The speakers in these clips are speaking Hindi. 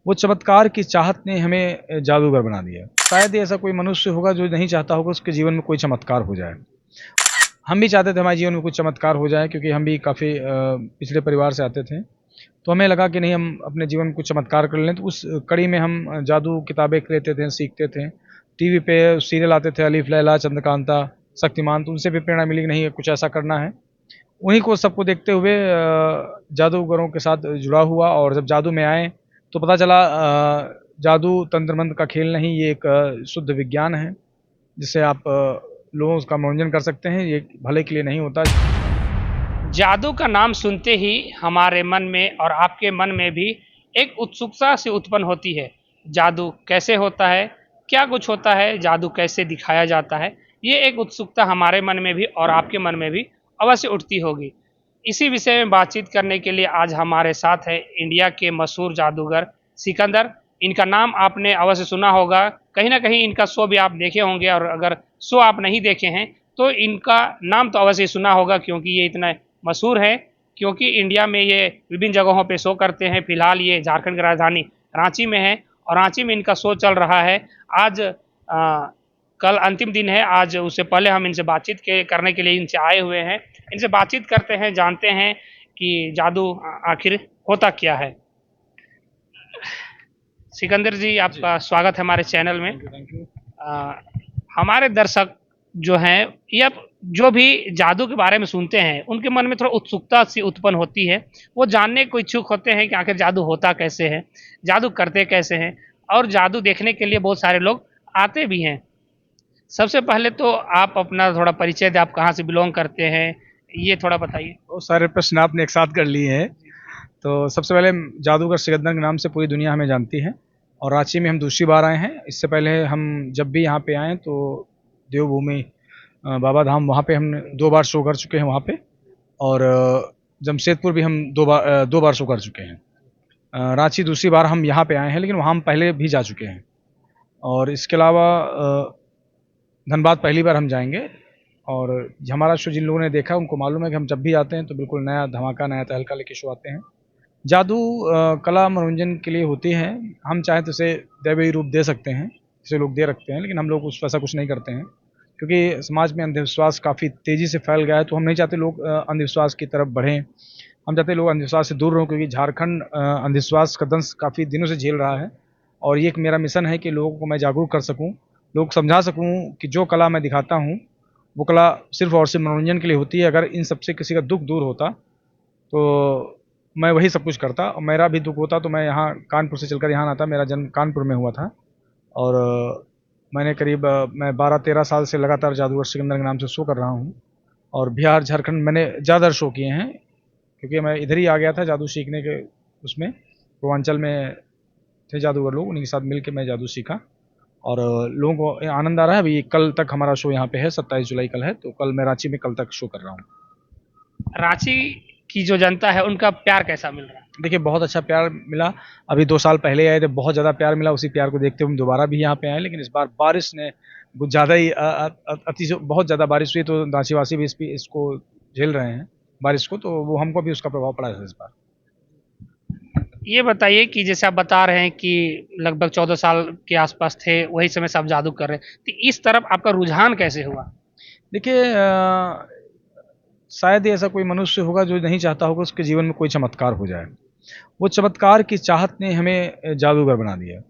वो चमत्कार की चाहत ने हमें जादूगर बना दिया। शायद ही ऐसा कोई मनुष्य होगा जो नहीं चाहता होगा उसके जीवन में कोई चमत्कार हो जाए। हम भी चाहते थे हमारे जीवन में कुछ चमत्कार हो जाए, क्योंकि हम भी काफ़ी पिछड़े परिवार से आते थे। तो हमें लगा कि नहीं, हम अपने जीवन में कुछ चमत्कार कर लें। तो उस कड़ी में हम जादू किताबें लेते थे, सीखते थे। टीवी पे सीरियल आते थे, अलीफ लैला, चंद्रकांता, शक्तिमान, तो उनसे भी प्रेरणा मिली कि नहीं, कुछ ऐसा करना है। उन्हीं को सबको देखते हुए जादूगरों के साथ जुड़ा हुआ, और जब जादू में आए तो पता चला जादू तंत्र मंत्र का खेल नहीं, ये एक शुद्ध विज्ञान है जिससे आप लोगों का मनोरंजन कर सकते हैं। ये भले के लिए नहीं होता। जादू का नाम सुनते ही हमारे मन में और आपके मन में भी एक उत्सुकता से उत्पन्न होती है। जादू कैसे होता है, क्या कुछ होता है, जादू कैसे दिखाया जाता है, ये एक उत्सुकता हमारे मन में भी और आपके मन में भी अवश्य उठती होगी। इसी विषय में बातचीत करने के लिए आज हमारे साथ है इंडिया के मशहूर जादूगर सिकंदर। इनका नाम आपने अवश्य सुना होगा, कहीं ना कहीं इनका शो भी आप देखे होंगे, और अगर शो आप नहीं देखे हैं तो इनका नाम तो अवश्य सुना होगा, क्योंकि ये इतना मशहूर है। क्योंकि इंडिया में ये विभिन्न जगहों पे शो करते हैं। फिलहाल ये झारखंड की राजधानी रांची में है और रांची में इनका शो चल रहा है। आज कल अंतिम दिन है। आज उससे पहले हम इनसे बातचीत करने के लिए इनसे आए हुए हैं। इनसे बातचीत करते हैं, जानते हैं कि जादू आखिर होता क्या है। सिकंदर जी, आपका स्वागत है हमारे चैनल में। Thank you. हमारे दर्शक जो हैं, या जो भी जादू के बारे में सुनते हैं, उनके मन में थोड़ा उत्सुकता सी उत्पन्न होती है। वो जानने को इच्छुक होते हैं कि आखिर जादू होता कैसे है, जादू करते कैसे हैं, और जादू देखने के लिए बहुत सारे लोग आते भी हैं। सबसे पहले तो आप अपना थोड़ा परिचय दें, आप कहाँ से बिलोंग करते हैं, ये थोड़ा बताइए। बहुत सारे प्रश्न आपने एक साथ कर लिए हैं। तो सबसे पहले, जादूगर सिकंदर के नाम से पूरी दुनिया हमें जानती है, और रांची में हम दूसरी बार आए हैं। इससे पहले हम जब भी यहाँ पे आए तो देवभूमि बाबा धाम, वहाँ पे हमने 2 बार शो कर चुके हैं वहाँ पे। और जमशेदपुर भी हम 2 बार शो कर चुके हैं। रांची दूसरी बार हम यहाँ पे आए हैं, लेकिन वहाँ हम पहले भी जा चुके हैं। और इसके अलावा धनबाद पहली बार हम जाएंगे। और हमारा शो जिन लोगों ने देखा उनको मालूम है कि हम जब भी आते हैं तो बिल्कुल नया धमाका, नया तहलका लेके शो आते हैं। जादू कला मनोरंजन के लिए होती है। हम चाहें तो इसे दैवीय रूप दे सकते हैं, जिसे लोग दे रखते हैं, लेकिन हम लोग उस वैसा कुछ नहीं करते हैं, क्योंकि समाज में अंधविश्वास काफ़ी तेज़ी से फैल गया है। तो हम नहीं चाहते लोग अंधविश्वास की तरफ बढ़ें। हम चाहते हैं लोग अंधविश्वास से दूर रहें, क्योंकि झारखंड अंधविश्वास का दंश काफ़ी दिनों से झेल रहा है। और ये एक मेरा मिशन है कि लोगों को मैं जागरूक कर सकूं, लोग समझा सकूं कि जो कला मैं दिखाता हूं वो कला सिर्फ और सिर्फ मनोरंजन के लिए होती है। अगर इन सबसे किसी का दुख दूर होता तो मैं वही सब कुछ करता, और मेरा भी दुख होता तो मैं यहाँ कानपुर से चलकर यहाँ आता। मेरा जन्म कानपुर में हुआ था। और मैंने करीब मैं 12-13 साल से लगातार जादूगर सिकंदर के नाम से शो कर रहा हूँ। और बिहार झारखंड मैंने ज़्यादा शो किए हैं, क्योंकि मैं इधर ही आ गया था जादू सीखने के उसमें। पूर्वांचल में थे जादूगर लोग, उन्हीं के साथ मिल के मैं जादू सीखा। और लोगों को आनंद आ रहा है। अभी कल तक हमारा शो यहाँ पे है, 27 जुलाई कल है, तो कल मैं रांची में कल तक शो कर रहा हूँ। रांची की जो जनता है, उनका प्यार कैसा मिल रहा है? देखिए, बहुत अच्छा प्यार मिला। अभी 2 साल पहले आए थे, बहुत ज़्यादा प्यार मिला। उसी प्यार को देखते हुए हम दोबारा भी यहाँ पे आए, लेकिन इस बार बारिश ने कुछ ज़्यादा ही बहुत ज़्यादा बारिश हुई, तो रांचीवासी भी इसको झेल रहे हैं बारिश को, तो वो हमको भी उसका प्रभाव पड़ा है इस बार। ये बताइए कि जैसे आप बता रहे हैं कि लगभग 14 साल के आसपास थे, वही समय से आप जादू कर रहे हैं, तो इस तरफ आपका रुझान कैसे हुआ? देखिए, शायद ही ऐसा कोई मनुष्य होगा जो नहीं चाहता होगा उसके जीवन में कोई चमत्कार हो जाए। वो चमत्कार की चाहत ने हमें जादूगर बना दिया।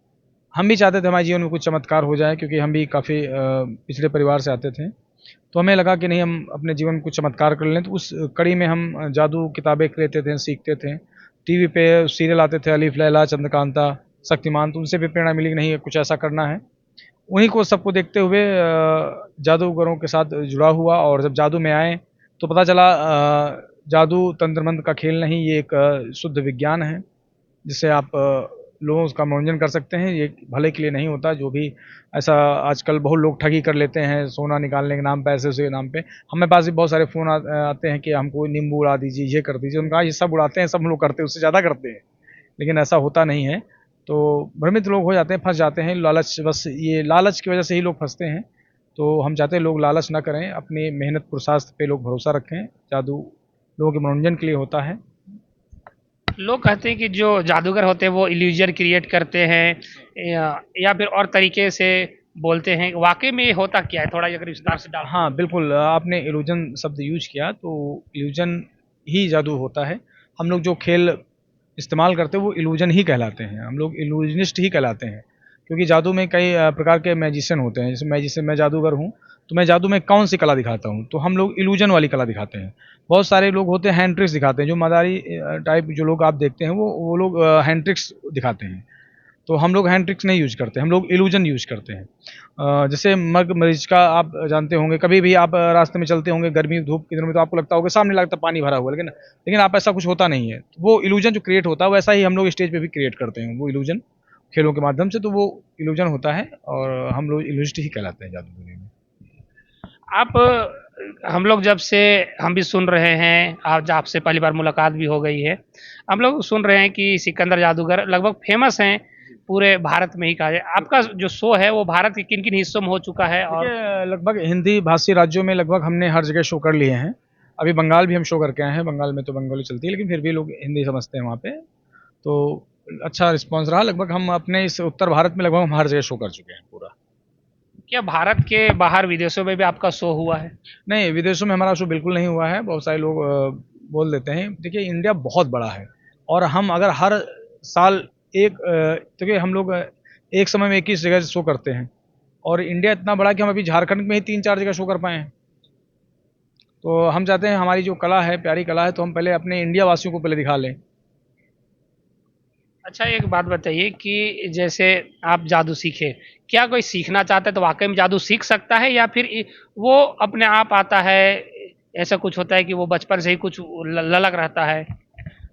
हम भी चाहते थे हमारे जीवन में कुछ चमत्कार हो जाए, क्योंकि हम भी काफ़ी पिछड़े परिवार से आते थे। तो हमें लगा कि नहीं, हम अपने जीवन में कुछ चमत्कार कर लें। तो उस कड़ी में हम जादू किताबें लेते थे, सीखते थे। टीवी पे सीरियल आते थे, अलीफ लैला, चंद्रकांता, शक्तिमान, तो उनसे भी प्रेरणा मिली कि नहीं, कुछ ऐसा करना है। उन्हीं को सबको देखते हुए जादूगरों के साथ जुड़ा हुआ, और जब जादू में आए तो पता चला जादू तंत्र मंत्र का खेल नहीं, ये एक शुद्ध विज्ञान है जिससे आप लोगों का मनोरंजन कर सकते हैं। ये भले के लिए नहीं होता। जो भी ऐसा आजकल बहुत लोग ठगी कर लेते हैं सोना निकालने के नाम पे, ऐसे के नाम पे। हमें पास भी बहुत सारे फ़ोन आते हैं कि हमको नींबू उड़ा दीजिए, ये कर दीजिए। उनका ये सब उड़ाते हैं, सब हम लोग करते हैं, उससे ज़्यादा करते हैं, लेकिन ऐसा होता नहीं है। तो भ्रमित लोग हो जाते हैं, फंस जाते हैं। लालच, बस ये लालच की वजह से ही लोग फंसते हैं। तो हम चाहते हैं लोग लालच ना करें, अपनी मेहनत पुरुषार्थ पे लोग भरोसा रखें। जादू लोगों के मनोरंजन के लिए होता है। लोग कहते हैं कि जो जादूगर होते हैं वो इल्यूजन क्रिएट करते हैं या फिर और तरीके से बोलते हैं, वाकई में ये होता क्या है, थोड़ा अगर विस्तार से डाल। हाँ, बिल्कुल आपने इल्यूजन शब्द यूज़ किया तो इल्यूजन ही जादू होता है। हम लोग जो खेल इस्तेमाल करते हैं वो इल्यूजन ही कहलाते हैं, हम लोग इल्यूजनिस्ट ही कहलाते हैं। क्योंकि जादू में कई प्रकार के मैजिशियन होते हैं, जैसे मैं जादूगर हूँ, तो मैं जादू में कौन-सी कला दिखाता हूँ, तो हम लोग इल्यूजन वाली कला दिखाते हैं। बहुत सारे लोग होते हैं हैंड ट्रिक्स दिखाते हैं, जो मदारी टाइप जो लोग आप देखते हैं वो लोग हैंड ट्रिक्स दिखाते हैं। तो हम लोग हैंड ट्रिक्स नहीं यूज़ करते, हम लोग इल्यूजन यूज़ करते हैं। जैसे मग मरीचिका आप जानते होंगे, कभी भी आप रास्ते में चलते होंगे गर्मी धूप के दिनों में, तो आपको लगता होगा सामने लगता पानी भरा हुआ है, लेकिन लेकिन आप ऐसा कुछ होता नहीं है। वो इल्यूजन जो क्रिएट होता है वैसा ही हम लोग स्टेज पे भी क्रिएट करते हैं, वो इल्यूजन खेलों के माध्यम से, तो वो इल्यूजन होता है और हम लोग इल्यूजिस्ट ही कहलाते हैं जादू दुनिया में। आप हम लोग जब से हम भी सुन रहे हैं, आज आपसे पहली बार मुलाकात भी हो गई है, हम लोग सुन रहे हैं कि सिकंदर जादूगर लगभग फेमस हैं पूरे भारत में ही कहा जाए। आपका जो शो है वो भारत के किन किन हिस्सों में हो चुका है? और देखिए लगभग हिंदी भाषी राज्यों में लगभग हमने हर जगह शो कर लिए हैं। अभी बंगाल भी हम शो करके आए हैं, बंगाल में तो बंगाली चलती है, लेकिन फिर भी लोग हिंदी समझते हैं वहाँ पे। तो अच्छा रिस्पॉन्स रहा, लगभग हम अपने इस उत्तर भारत में लगभग हम हर जगह शो कर चुके हैं पूरा। क्या भारत के बाहर विदेशों में भी आपका शो हुआ है? नहीं, विदेशों में हमारा शो बिल्कुल नहीं हुआ है, बहुत सारे लोग बोल देते हैं। देखिए इंडिया बहुत बड़ा है और हम अगर हर साल देखिए हम लोग एक समय में एक ही जगह शो करते हैं और इंडिया इतना बड़ा है कि हम अभी झारखंड में ही 3-4 जगह शो कर पाए हैं। तो हम चाहते हैं हमारी जो कला है, प्यारी कला है, तो हम पहले अपने इंडिया वासियों को पहले दिखा लें। अच्छा, एक बात बताइए कि जैसे आप जादू सीखे, क्या कोई सीखना चाहता है तो वाकई में जादू सीख सकता है या फिर वो अपने आप आता है? ऐसा कुछ होता है कि वो बचपन से ही कुछ ललक रहता है?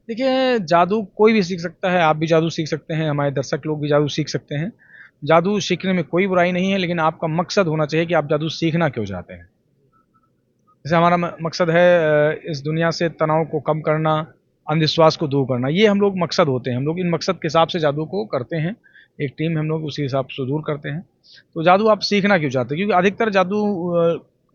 देखिए जादू कोई भी सीख सकता है, आप भी जादू सीख सकते हैं, हमारे दर्शक लोग भी जादू सीख सकते हैं। जादू सीखने में कोई बुराई नहीं है, लेकिन आपका मकसद होना चाहिए कि आप जादू सीखना क्यों चाहते हैं। जैसे हमारा मकसद है इस दुनिया से तनाव को कम करना, अंधविश्वास को दूर करना, ये हम लोग मकसद होते हैं। हम लोग इन मकसद के हिसाब से जादू को करते हैं, एक टीम हम लोग उसी हिसाब से दूर करते हैं। तो जादू आप सीखना क्यों चाहते हैं? क्योंकि अधिकतर जादू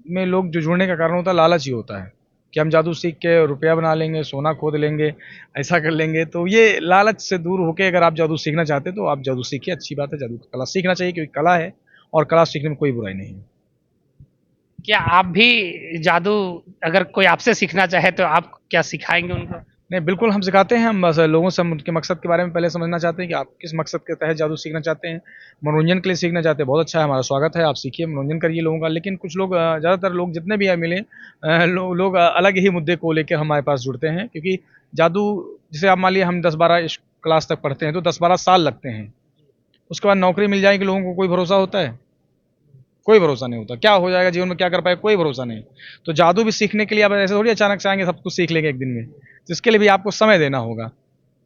में लोग जो जुड़ने का कारण होता है लालच ही होता है कि हम जादू सीख के रुपया बना लेंगे, सोना खोद लेंगे, ऐसा कर लेंगे। तो ये लालच से दूर होके अगर आप जादू सीखना चाहते हैं तो आप जादू सीखिए, अच्छी बात है, जादू कला सीखना चाहिए क्योंकि कला है और कला सीखने में कोई बुराई नहीं है। क्या आप भी जादू, अगर कोई आपसे सीखना चाहे तो आप क्या सिखाएंगे उनको? नहीं, बिल्कुल हम सिखाते हैं, हम बस लोगों से हम उनके मकसद के बारे में पहले समझना चाहते हैं कि आप किस मकसद के तहत जादू सीखना चाहते हैं। मनोरंजन के लिए सीखना चाहते हैं, बहुत अच्छा है, हमारा स्वागत है, आप सीखिए, मनोरंजन करिए लोगों का। लेकिन कुछ लोग ज़्यादातर लोग जितने भी मिले लोग अलग ही मुद्दे को लेकर हमारे पास जुड़ते हैं, क्योंकि जादू जैसे आप मान लीजिए हम 10-12 क्लास तक पढ़ते हैं तो 10-12 साल लगते हैं। उसके बाद नौकरी मिल जाएगी, लोगों को कोई भरोसा होता है? कोई भरोसा नहीं होता। क्या हो जाएगा जीवन में, क्या कर पाएगा, कोई भरोसा नहीं। तो जादू भी सीखने के लिए आप ऐसे थोड़ी अचानक से आएँगे सब कुछ सीख लेंगे एक दिन में। तो इसके लिए भी आपको समय देना होगा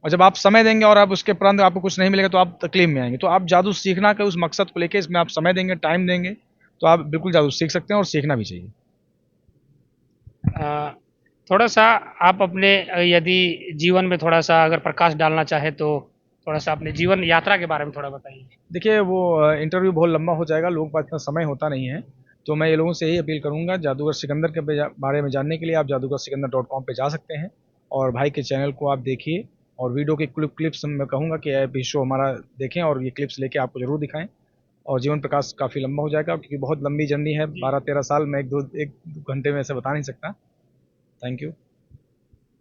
और जब आप समय देंगे और आप उसके उपरांत आपको कुछ नहीं मिलेगा तो आप तकलीफ में आएँगे। तो आप जादू सीखना के उस मकसद को लेके इसमें आप समय देंगे, टाइम देंगे, तो आप बिल्कुल जादू सीख सकते हैं और सीखना भी चाहिए। अ, थोड़ा-सा आप अपने यदि जीवन में थोड़ा-सा अगर प्रकाश डालना चाहें तो थोड़ा-सा अपने जीवन यात्रा के बारे में थोड़ा बताइए? देखिए वो इंटरव्यू बहुत लंबा हो जाएगा, लोगों के पास इतना समय होता नहीं है। तो मैं ये लोगों से यही अपील करूँगा, जादूगर सिकंदर के बारे में जानने के लिए आप जादूगरसिकंदर.com पे जा सकते हैं और भाई के चैनल को आप देखिए और वीडियो के क्लिप्स मैं कहूँगा कि अभी शो हमारा देखें और ये क्लिप्स लेके आपको ज़रूर दिखाएँ और जीवन प्रकाश काफ़ी लंबा हो जाएगा क्योंकि बहुत लंबी जर्नी है, 12-13 साल मैं 1-2 घंटे में ऐसे बता नहीं सकता। Thank you.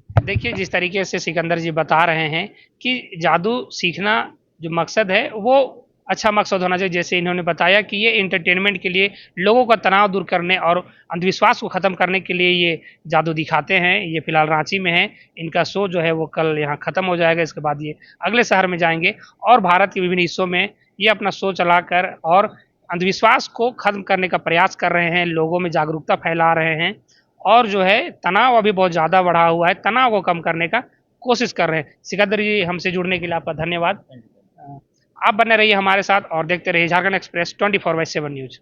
देखिए, जिस तरीके से सिकंदर जी बता रहे हैं कि जादू सीखना जो मकसद है वो अच्छा मकसद होना चाहिए। जैसे इन्होंने बताया कि ये एंटरटेनमेंट के लिए, लोगों का तनाव दूर करने और अंधविश्वास को ख़त्म करने के लिए ये जादू दिखाते हैं। ये फ़िलहाल रांची में हैं, इनका शो जो है वो कल यहाँ ख़त्म हो जाएगा। इसके बाद ये अगले शहर में जाएँगे और भारत के विभिन्न हिस्सों में ये अपना शो चलाकर और अंधविश्वास को ख़त्म करने का प्रयास कर रहे हैं, लोगों में जागरूकता फैला रहे हैं और जो है तनाव अभी बहुत ज़्यादा बढ़ा हुआ है, तनाव को कम करने का कोशिश कर रहे हैं। सिकंदर जी, हमसे जुड़ने के लिए आपका धन्यवाद। आप बने रहिए हमारे साथ और देखते रहिए झारखंड एक्सप्रेस 24/7 न्यूज़।